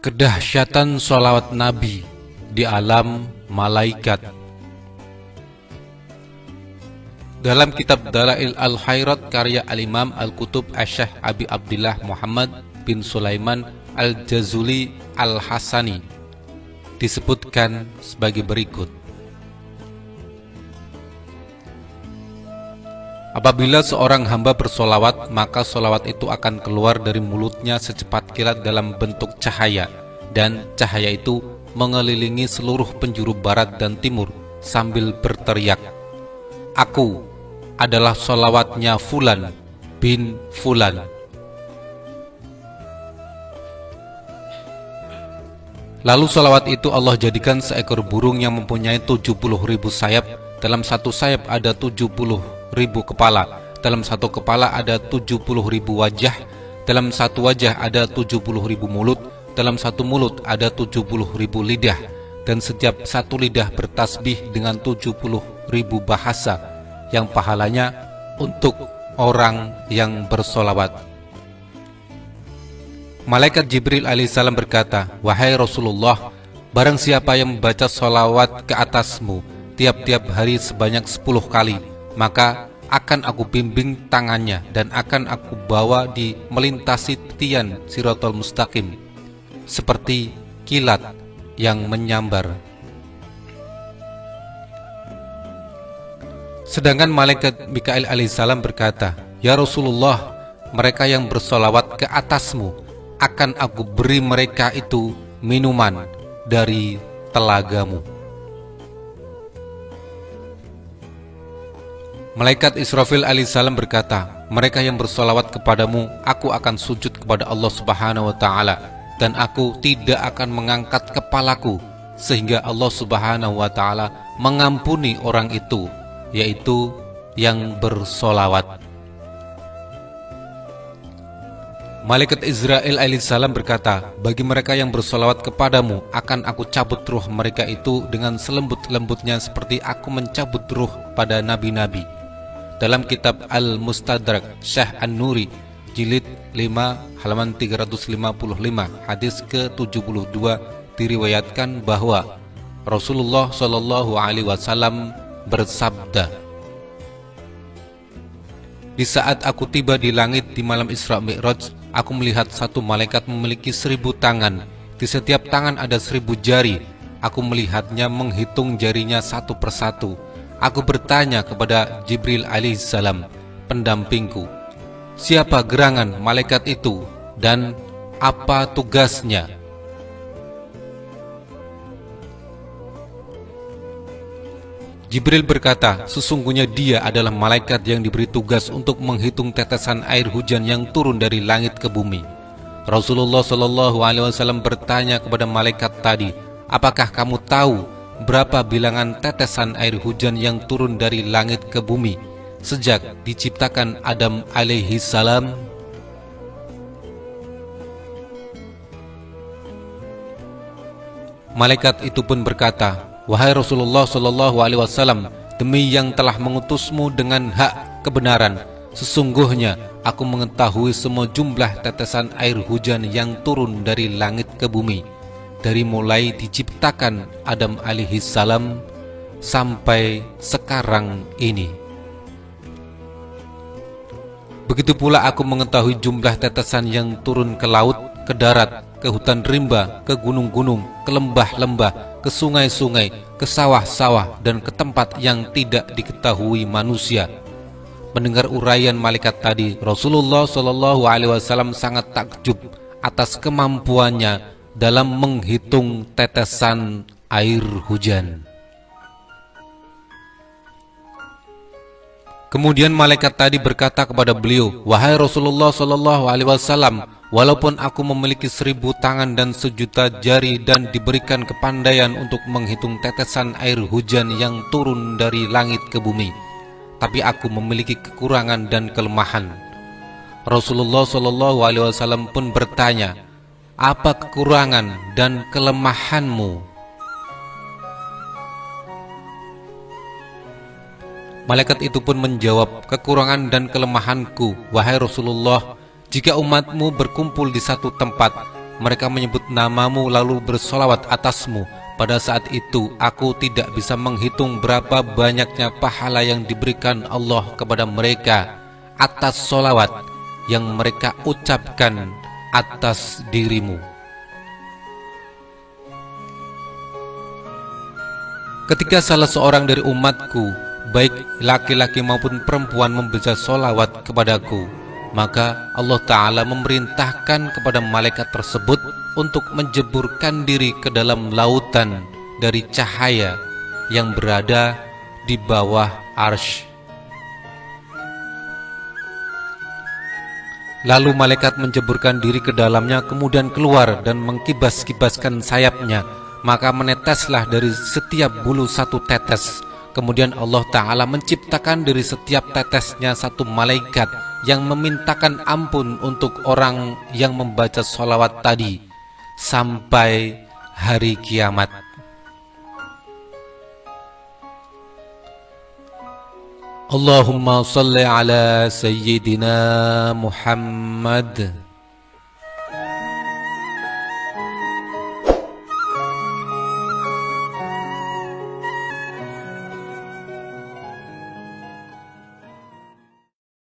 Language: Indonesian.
Kedahsyatan sholawat Nabi di alam malaikat. Dalam kitab Dalail Al-Khairat karya Al-Imam Al-Qutub Asy-Syaikh Abi Abdillah Muhammad bin Sulaiman Al-Jazuli Al-Hasani disebutkan sebagai berikut. Apabila seorang hamba bersolawat, maka solawat itu akan keluar dari mulutnya secepat kilat dalam bentuk cahaya, dan cahaya itu mengelilingi seluruh penjuru barat dan timur sambil berteriak, "Aku adalah solawatnya Fulan bin Fulan." Lalu solawat itu Allah jadikan seekor burung yang mempunyai 70.000 sayap. Dalam satu sayap ada 70.000 kepala, dalam satu kepala ada 70.000 wajah, dalam satu wajah ada 70.000 mulut, dalam satu mulut ada 70.000 lidah, dan setiap satu lidah bertasbih dengan 70.000 bahasa yang pahalanya untuk orang yang bersolawat. Malaikat Jibril alaihissalam berkata, "Wahai Rasulullah, barang siapa yang membaca solawat ke atasmu tiap-tiap hari sebanyak 10 kali, maka akan aku bimbing tangannya dan akan aku bawa di melintasi titian Siratal Mustaqim seperti kilat yang menyambar." Sedangkan malaikat Mikail alaihissalam berkata, "Ya Rasulullah, mereka yang bersolawat ke atasmu akan aku beri mereka itu minuman dari telagamu." Malaikat Israfil alaihissalam berkata, "Mereka yang bersolawat kepadamu, aku akan sujud kepada Allah Subhanahu wa Ta'ala, dan aku tidak akan mengangkat kepalaku sehingga Allah Subhanahu wa Ta'ala mengampuni orang itu, yaitu yang bersolawat." Malaikat Israel alaihissalam berkata, "Bagi mereka yang bersolawat kepadamu, akan aku cabut ruh mereka itu dengan selembut-lembutnya seperti aku mencabut ruh pada nabi-nabi." Dalam kitab Al-Mustadrak Syekh An-Nuri jilid 5 halaman 355 hadis ke-72 diriwayatkan bahwa Rasulullah Shallallahu alaihi wasallam bersabda, "Di saat aku tiba di langit di malam Isra Mi'raj, aku melihat satu malaikat memiliki 1000 tangan. Di setiap tangan ada 1000 jari. Aku melihatnya menghitung jarinya satu persatu. Aku bertanya kepada Jibril alaihissalam, pendampingku, siapa gerangan malaikat itu dan apa tugasnya?" Jibril berkata, "Sesungguhnya dia adalah malaikat yang diberi tugas untuk menghitung tetesan air hujan yang turun dari langit ke bumi." Rasulullah Shallallahu alaihi wasallam bertanya kepada malaikat tadi, "Apakah kamu tahu berapa bilangan tetesan air hujan yang turun dari langit ke bumi sejak diciptakan Adam alaihi salam?" Malaikat itu pun berkata, "Wahai Rasulullah Shallallahu alaihi wasallam, demi yang telah mengutusmu dengan hak kebenaran, sesungguhnya aku mengetahui semua jumlah tetesan air hujan yang turun dari langit ke bumi dari mulai diciptakan Adam alaihi salam sampai sekarang ini. Begitu pula aku mengetahui jumlah tetesan yang turun ke laut, ke darat, ke hutan rimba, ke gunung-gunung, ke lembah-lembah, ke sungai-sungai, ke sawah-sawah, dan ke tempat yang tidak diketahui manusia." Mendengar uraian malaikat tadi, Rasulullah Shallallahu alaihi wasallam sangat takjub atas kemampuannya dalam menghitung tetesan air hujan. Kemudian malaikat tadi berkata kepada beliau, "Wahai Rasulullah Shallallahu alaihi wasallam, walaupun aku memiliki 1000 tangan dan 1.000.000 jari dan diberikan kepandaian untuk menghitung tetesan air hujan yang turun dari langit ke bumi, tapi aku memiliki kekurangan dan kelemahan." Rasulullah Shallallahu alaihi wasallam pun bertanya, "Apa kekurangan dan kelemahanmu?" Malaikat itu pun menjawab, "Kekurangan dan kelemahanku, wahai Rasulullah, jika umatmu berkumpul di satu tempat, Mereka menyebut namamu lalu bersolawat atasmu. Pada saat itu aku tidak bisa menghitung berapa banyaknya pahala yang diberikan Allah kepada mereka atas solawat yang mereka ucapkan atas dirimu. Ketika salah seorang dari umatku, baik laki-laki maupun perempuan, membaca solawat kepadaku, maka Allah Ta'ala memerintahkan kepada malaikat tersebut untuk menjeburkan diri ke dalam lautan dari cahaya yang berada di bawah arsy. Lalu malaikat menjeburkan diri ke dalamnya, kemudian keluar dan mengkibas-kibaskan sayapnya, maka meneteslah dari setiap bulu satu tetes. Kemudian Allah Ta'ala menciptakan dari setiap tetesnya satu malaikat yang memintakan ampun untuk orang yang membaca sholawat tadi sampai hari kiamat. Allahumma salli ala Sayyidina Muhammad.